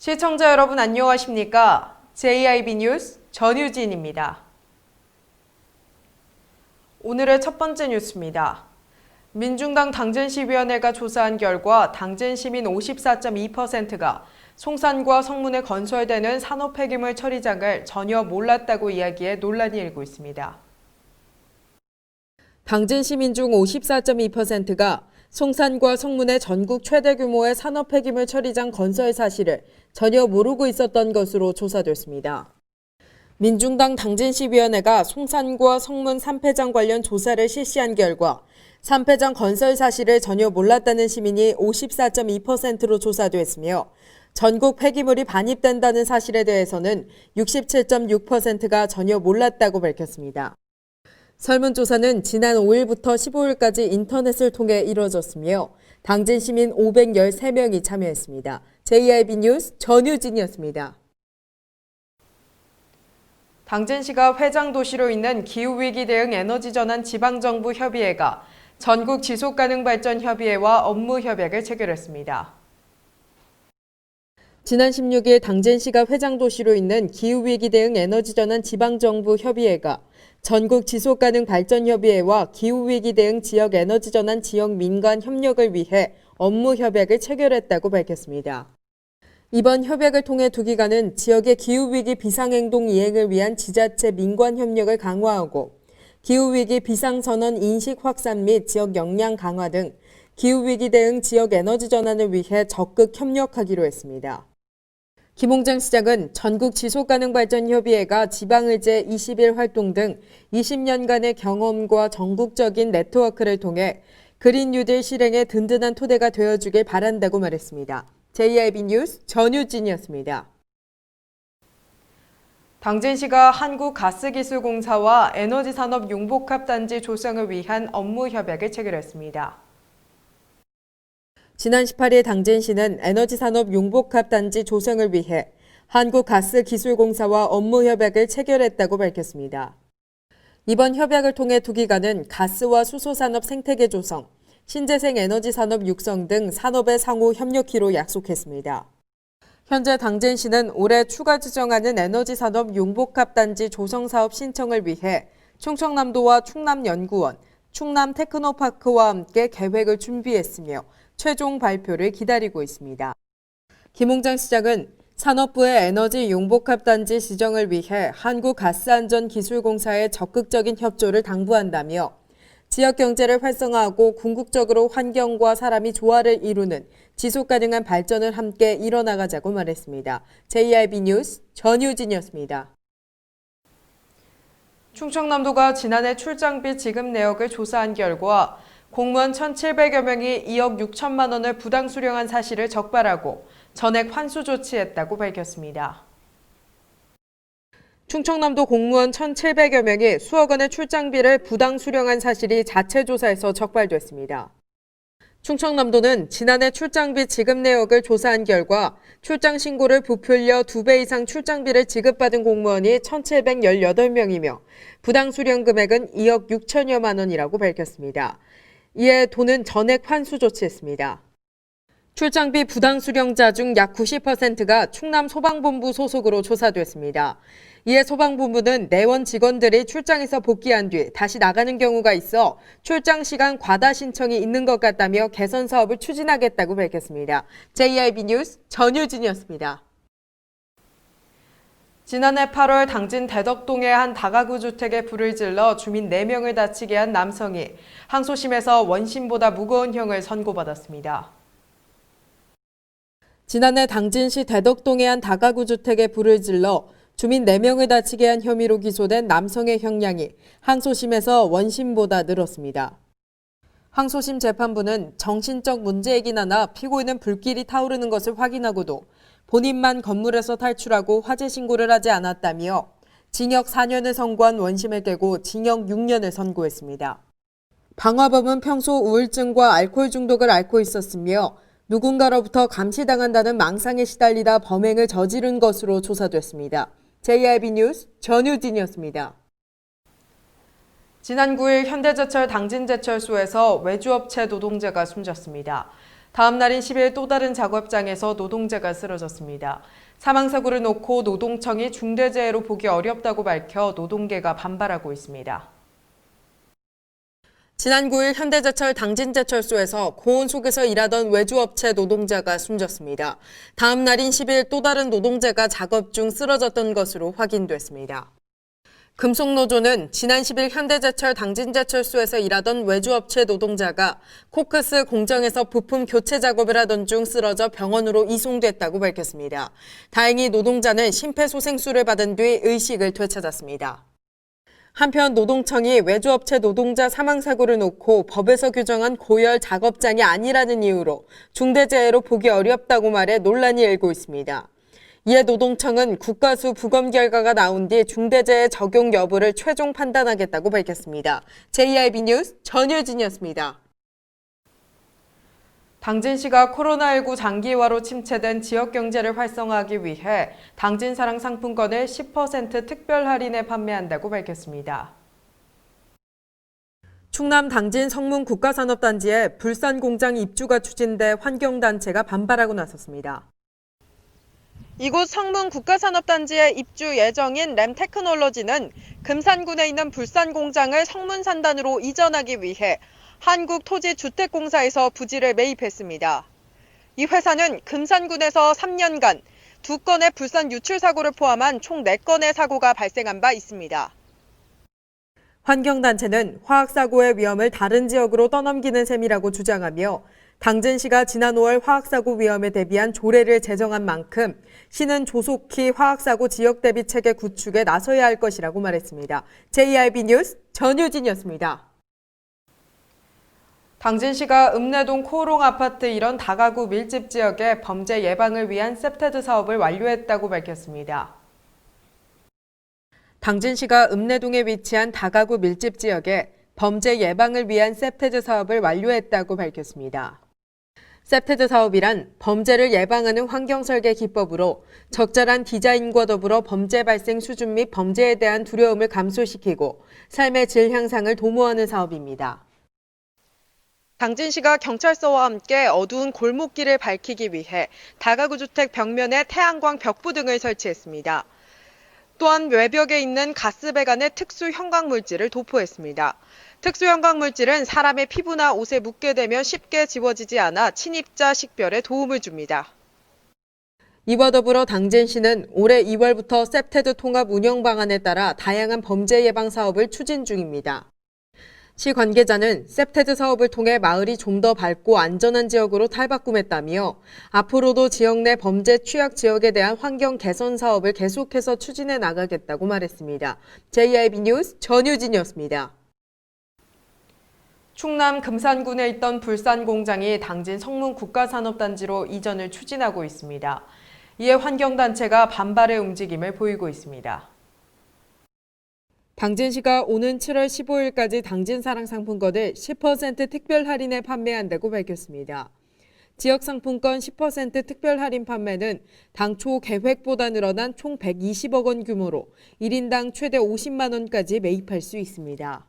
시청자 여러분 안녕하십니까? JIB 뉴스 전유진입니다. 오늘의 첫 번째 뉴스입니다. 민중당 당진시위원회가 조사한 결과 당진 시민 54.2%가 송산과 성문에 건설되는 산업 폐기물 처리장을 전혀 몰랐다고 이야기해 논란이 일고 있습니다. 당진 시민 중 54.2%가 송산과 성문의 전국 최대 규모의 산업 폐기물 처리장 건설 사실을 전혀 모르고 있었던 것으로 조사됐습니다. 민중당 당진시위원회가 송산과 성문 3폐장 관련 조사를 실시한 결과 3폐장 건설 사실을 전혀 몰랐다는 시민이 54.2%로 조사됐으며 전국 폐기물이 반입된다는 사실에 대해서는 67.6%가 전혀 몰랐다고 밝혔습니다. 설문조사는 지난 5일부터 15일까지 인터넷을 통해 이루어졌으며 당진 시민 513명이 참여했습니다. JIB 뉴스 전유진이었습니다. 당진시가 회장도시로 있는 기후위기 대응 에너지전환 지방정부 협의회가 전국 지속가능발전협의회와 업무 협약을 체결했습니다. 지난 16일 당진시가 회장도시로 있는 기후위기 대응 에너지전환 지방정부 협의회가 전국 지속가능발전협의회와 기후위기 대응 지역 에너지전환 지역 민간 협력을 위해 업무 협약을 체결했다고 밝혔습니다. 이번 협약을 통해 두 기관은 지역의 기후위기 비상행동 이행을 위한 지자체 민관 협력을 강화하고 기후위기 비상선언 인식 확산 및 지역 역량 강화 등 기후위기 대응 지역 에너지 전환을 위해 적극 협력하기로 했습니다. 김홍장 시장은 전국 지속가능발전협의회가 지방의제 20일 활동 등 20년간의 경험과 전국적인 네트워크를 통해 그린 뉴딜 실행에 든든한 토대가 되어주길 바란다고 말했습니다. JIB 뉴스 전유진이었습니다. 당진시가 한국가스기술공사와 에너지산업융복합단지 조성을 위한 업무 협약을 체결했습니다. 지난 18일 당진시는 에너지산업융복합단지 조성을 위해 한국가스기술공사와 업무 협약을 체결했다고 밝혔습니다. 이번 협약을 통해 두 기관은 가스와 수소산업 생태계 조성, 신재생 에너지 산업 육성 등 산업의 상호 협력키로 약속했습니다. 현재 당진시는 올해 추가 지정하는 에너지 산업 융복합단지 조성 사업 신청을 위해 충청남도와 충남연구원, 충남테크노파크와 함께 계획을 준비했으며 최종 발표를 기다리고 있습니다. 김홍장 시장은 산업부의 에너지 융복합단지 지정을 위해 한국가스안전기술공사의 적극적인 협조를 당부한다며 지역 경제를 활성화하고 궁극적으로 환경과 사람이 조화를 이루는 지속가능한 발전을 함께 이뤄나가자고 말했습니다. JIB 뉴스 전유진이었습니다. 충청남도가 지난해 출장비 지급 내역을 조사한 결과 공무원 1,700여 명이 2억 6천만 원을 부당 수령한 사실을 적발하고 전액 환수 조치했다고 밝혔습니다. 충청남도 공무원 1,700여 명이 수억 원의 출장비를 부당 수령한 사실이 자체 조사에서 적발됐습니다. 충청남도는 지난해 출장비 지급 내역을 조사한 결과 출장 신고를 부풀려 2배 이상 출장비를 지급받은 공무원이 1,718명이며 부당 수령 금액은 2억 6천여만 원이라고 밝혔습니다. 이에 도는 전액 환수 조치했습니다. 출장비 부당 수령자 중 약 90%가 충남 소방본부 소속으로 조사됐습니다. 이에 소방본부는 내원 직원들이 출장에서 복귀한 뒤 다시 나가는 경우가 있어 출장 시간 과다 신청이 있는 것 같다며 개선 사업을 추진하겠다고 밝혔습니다. JIB 뉴스 전유진이었습니다. 지난해 8월 당진 대덕동의 한 다가구 주택에 불을 질러 주민 4명을 다치게 한 남성이 항소심에서 원심보다 무거운 형을 선고받았습니다. 지난해 당진시 대덕동의 한 다가구 주택에 불을 질러 주민 4명을 다치게 한 혐의로 기소된 남성의 형량이 항소심에서 원심보다 늘었습니다. 항소심 재판부는 정신적 문제이긴 하나 피고인은 불길이 타오르는 것을 확인하고도 본인만 건물에서 탈출하고 화재 신고를 하지 않았다며 징역 4년을 선고한 원심을 깨고 징역 6년을 선고했습니다. 방화범은 평소 우울증과 알코올 중독을 앓고 있었으며 누군가로부터 감시당한다는 망상에 시달리다 범행을 저지른 것으로 조사됐습니다. JIB 뉴스 전유진이었습니다. 지난 9일 현대제철 당진제철소에서 외주업체 노동자가 숨졌습니다. 다음 날인 10일 또 다른 작업장에서 노동자가 쓰러졌습니다. 사망사고를 놓고 노동청이 중대재해로 보기 어렵다고 밝혀 노동계가 반발하고 있습니다. 지난 9일 현대제철 당진제철소에서 고온 속에서 일하던 외주업체 노동자가 숨졌습니다. 다음 날인 10일 또 다른 노동자가 작업 중 쓰러졌던 것으로 확인됐습니다. 금속노조는 지난 10일 현대제철 당진제철소에서 일하던 외주업체 노동자가 코크스 공정에서 부품 교체 작업을 하던 중 쓰러져 병원으로 이송됐다고 밝혔습니다. 다행히 노동자는 심폐소생술을 받은 뒤 의식을 되찾았습니다. 한편 노동청이 외주업체 노동자 사망사고를 놓고 법에서 규정한 고열 작업장이 아니라는 이유로 중대재해로 보기 어렵다고 말해 논란이 일고 있습니다. 이에 노동청은 국가수 부검 결과가 나온 뒤 중대재해 적용 여부를 최종 판단하겠다고 밝혔습니다. JIB 뉴스 전유진이었습니다. 당진시가 코로나19 장기화로 침체된 지역 경제를 활성화하기 위해 당진사랑 상품권을 10% 특별 할인에 판매한다고 밝혔습니다. 충남 당진 성문 국가산업단지에 불산공장 입주가 추진돼 환경단체가 반발하고 나섰습니다. 이곳 성문 국가산업단지에 입주 예정인 램테크놀로지는 금산군에 있는 불산공장을 성문산단으로 이전하기 위해 한국토지주택공사에서 부지를 매입했습니다. 이 회사는 금산군에서 3년간 2건의 불산 유출 사고를 포함한 총 4건의 사고가 발생한 바 있습니다. 환경단체는 화학사고의 위험을 다른 지역으로 떠넘기는 셈이라고 주장하며 당진시가 지난 5월 화학사고 위험에 대비한 조례를 제정한 만큼 시는 조속히 화학사고 지역 대비 체계 구축에 나서야 할 것이라고 말했습니다. JIB 뉴스 전유진이었습니다. 당진시가 읍내동 코오롱 아파트 일원 다가구 밀집 지역에 범죄 예방을 위한 셉테드 사업을 완료했다고 밝혔습니다. 당진시가 읍내동에 위치한 다가구 밀집 지역에 범죄 예방을 위한 셉테드 사업을 완료했다고 밝혔습니다. 셉테드 사업이란 범죄를 예방하는 환경설계 기법으로 적절한 디자인과 더불어 범죄 발생 수준 및 범죄에 대한 두려움을 감소시키고 삶의 질 향상을 도모하는 사업입니다. 당진시가 경찰서와 함께 어두운 골목길을 밝히기 위해 다가구 주택 벽면에 태양광 벽부 등을 설치했습니다. 또한 외벽에 있는 가스배관의 특수 형광물질을 도포했습니다. 특수 형광물질은 사람의 피부나 옷에 묻게 되면 쉽게 지워지지 않아 침입자 식별에 도움을 줍니다. 이와 더불어 당진시는 올해 2월부터 셉테드 통합 운영 방안에 따라 다양한 범죄 예방 사업을 추진 중입니다. 시 관계자는 셉테드 사업을 통해 마을이 좀 더 밝고 안전한 지역으로 탈바꿈했다며 앞으로도 지역 내 범죄 취약 지역에 대한 환경 개선 사업을 계속해서 추진해 나가겠다고 말했습니다. JIB 뉴스 전유진이었습니다. 충남 금산군에 있던 불산 공장이 당진 성문 국가산업단지로 이전을 추진하고 있습니다. 이에 환경단체가 반발의 움직임을 보이고 있습니다. 당진시가 오는 7월 15일까지 당진사랑 상품권을 10% 특별 할인에 판매한다고 밝혔습니다. 지역 상품권 10% 특별 할인 판매는 당초 계획보다 늘어난 총 120억 원 규모로 1인당 최대 50만 원까지 매입할 수 있습니다.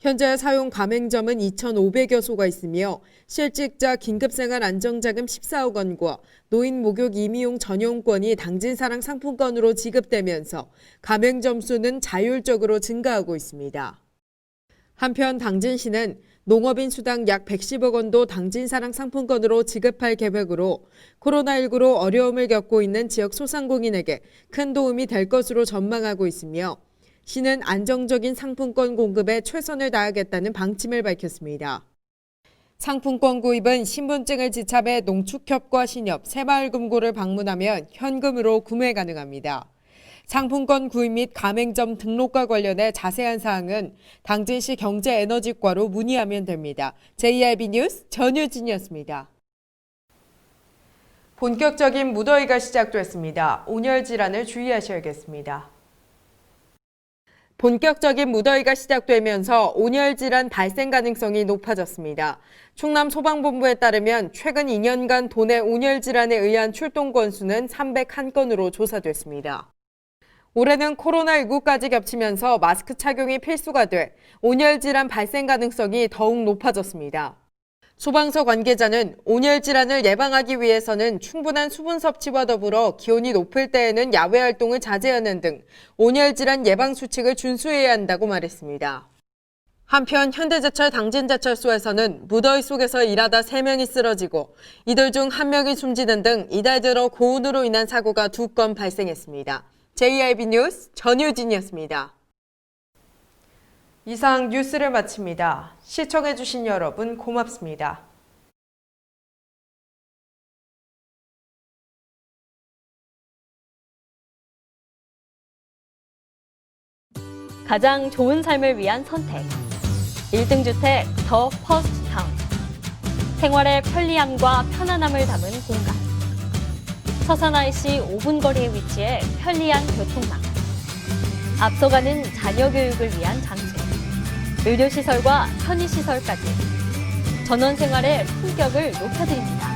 현재 사용 가맹점은 2,500여 소가 있으며 실직자 긴급생활 안정자금 14억 원과 노인 목욕 임의용 전용권이 당진사랑 상품권으로 지급되면서 가맹점 수는 자율적으로 증가하고 있습니다. 한편 당진시는 농업인 수당 약 110억 원도 당진사랑 상품권으로 지급할 계획으로 코로나19로 어려움을 겪고 있는 지역 소상공인에게 큰 도움이 될 것으로 전망하고 있으며 시는 안정적인 상품권 공급에 최선을 다하겠다는 방침을 밝혔습니다. 상품권 구입은 신분증을 지참해 농축협과 신협, 새마을금고를 방문하면 현금으로 구매 가능합니다. 상품권 구입 및 가맹점 등록과 관련해 자세한 사항은 당진시 경제에너지과로 문의하면 됩니다. JIB 뉴스 전유진이었습니다. 본격적인 무더위가 시작됐습니다. 온열 질환을 주의하셔야겠습니다. 본격적인 무더위가 시작되면서 온열 질환 발생 가능성이 높아졌습니다. 충남 소방본부에 따르면 최근 2년간 도내 온열 질환에 의한 출동 건수는 301건으로 조사됐습니다. 올해는 코로나19까지 겹치면서 마스크 착용이 필수가 돼 온열 질환 발생 가능성이 더욱 높아졌습니다. 소방서 관계자는 온열 질환을 예방하기 위해서는 충분한 수분 섭취와 더불어 기온이 높을 때에는 야외 활동을 자제하는 등 온열 질환 예방 수칙을 준수해야 한다고 말했습니다. 한편 현대제철 당진제철소에서는 무더위 속에서 일하다 3명이 쓰러지고 이들 중 1명이 숨지는 등 이달 들어 고온으로 인한 사고가 2건 발생했습니다. JIB 뉴스 전유진이었습니다. 이상 뉴스를 마칩니다. 시청해주신 여러분 고맙습니다. 가장 좋은 삶을 위한 선택. 1등 주택 더 퍼스트 타운. 생활의 편리함과 편안함을 담은 공간. 서산 IC 5분 거리에 위치해 편리한 교통망. 앞서가는 자녀 교육을 위한 장치. 의료시설과 편의시설까지 전원 생활의 품격을 높여드립니다.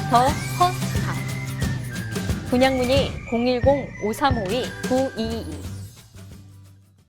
더 퍼스트 타운. 분양 문의 010-5352-9222